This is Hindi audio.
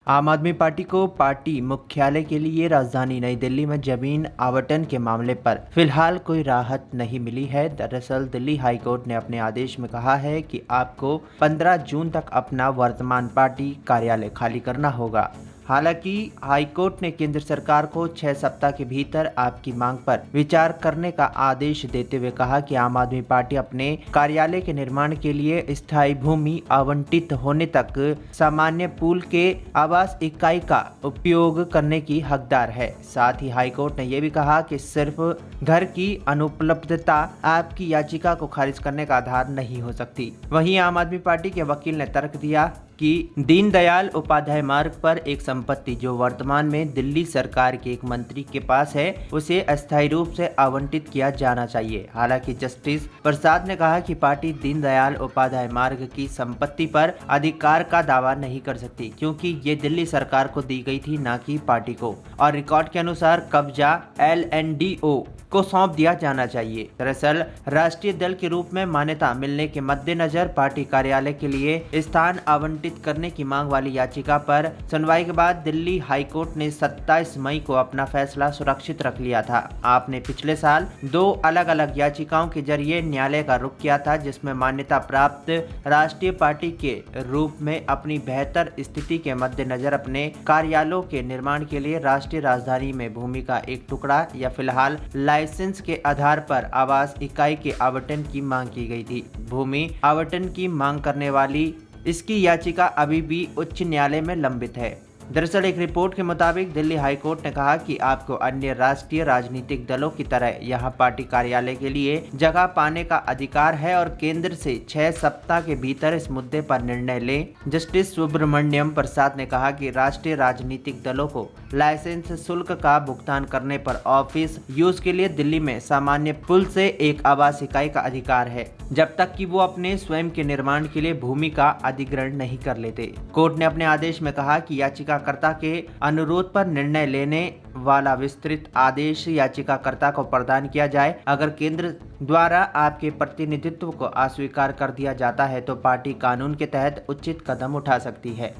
आम आदमी पार्टी को पार्टी मुख्यालय के लिए राजधानी नई दिल्ली में जमीन आवंटन के मामले पर फिलहाल कोई राहत नहीं मिली है। दरअसल दिल्ली हाई कोर्ट ने अपने आदेश में कहा है कि आपको 15 जून तक अपना वर्तमान पार्टी कार्यालय खाली करना होगा। हालांकि हाईकोर्ट ने केंद्र सरकार को 6 सप्ताह के भीतर आपकी मांग पर विचार करने का आदेश देते हुए कहा कि आम आदमी पार्टी अपने कार्यालय के निर्माण के लिए स्थायी भूमि आवंटित होने तक सामान्य पूल के आवास इकाई का उपयोग करने की हकदार है। साथ ही हाईकोर्ट ने यह भी कहा कि सिर्फ घर की अनुपलब्धता आपकी याचिका को खारिज करने का आधार नहीं हो सकती। वहीं आम आदमी पार्टी के वकील ने तर्क दिया कि दीनदयाल उपाध्याय मार्ग पर एक संपत्ति जो वर्तमान में दिल्ली सरकार के एक मंत्री के पास है, उसे अस्थायी रूप से आवंटित किया जाना चाहिए। हालांकि जस्टिस प्रसाद ने कहा कि पार्टी दीनदयाल उपाध्याय मार्ग की संपत्ति पर अधिकार का दावा नहीं कर सकती, क्योंकि ये दिल्ली सरकार को दी गई थी, न कि पार्टी को, और रिकॉर्ड के अनुसार कब्जा LNDO को सौंप दिया जाना चाहिए। दरअसल राष्ट्रीय दल के रूप में मान्यता मिलने के मद्देनजर पार्टी कार्यालय के लिए स्थान आवंटित करने की मांग वाली याचिका पर सुनवाई के बाद दिल्ली हाईकोर्ट ने 27 मई को अपना फैसला सुरक्षित रख लिया था। आपने पिछले साल 2 अलग अलग याचिकाओं के जरिए न्यायालय का रुख किया था, जिसमें मान्यता प्राप्त राष्ट्रीय पार्टी के रूप में अपनी बेहतर स्थिति के मद्देनजर अपने कार्यालयों के निर्माण के लिए राष्ट्रीय राजधानी में भूमि का एक टुकड़ा या फिलहाल लाइसेंस के आधार पर आवास इकाई के आवंटन की मांग की गई थी। भूमि आवंटन की मांग करने वाली इसकी याचिका अभी भी उच्च न्यायालय में लंबित है। दरअसल एक रिपोर्ट के मुताबिक दिल्ली हाईकोर्ट ने कहा कि आपको अन्य राष्ट्रीय राजनीतिक दलों की तरह यहां पार्टी कार्यालय के लिए जगह पाने का अधिकार है और केंद्र से 6 सप्ताह के भीतर इस मुद्दे पर निर्णय लें। जस्टिस सुब्रमण्यम प्रसाद ने कहा कि राष्ट्रीय राजनीतिक दलों को लाइसेंस शुल्क का भुगतान करने पर ऑफिस यूज के लिए दिल्ली में सामान्य पुल से एक आवास इकाई का अधिकार है, जब तक कि वो अपने स्वयं के निर्माण के लिए भूमि का अधिग्रहण नहीं कर लेते। कोर्ट ने अपने आदेश में कहा कि याचिकाकर्ता के अनुरोध पर निर्णय लेने वाला विस्तृत आदेश याचिकाकर्ता को प्रदान किया जाए। अगर केंद्र द्वारा आपके प्रतिनिधित्व को अस्वीकार कर दिया जाता है तो पार्टी कानून के तहत उचित कदम उठा सकती है।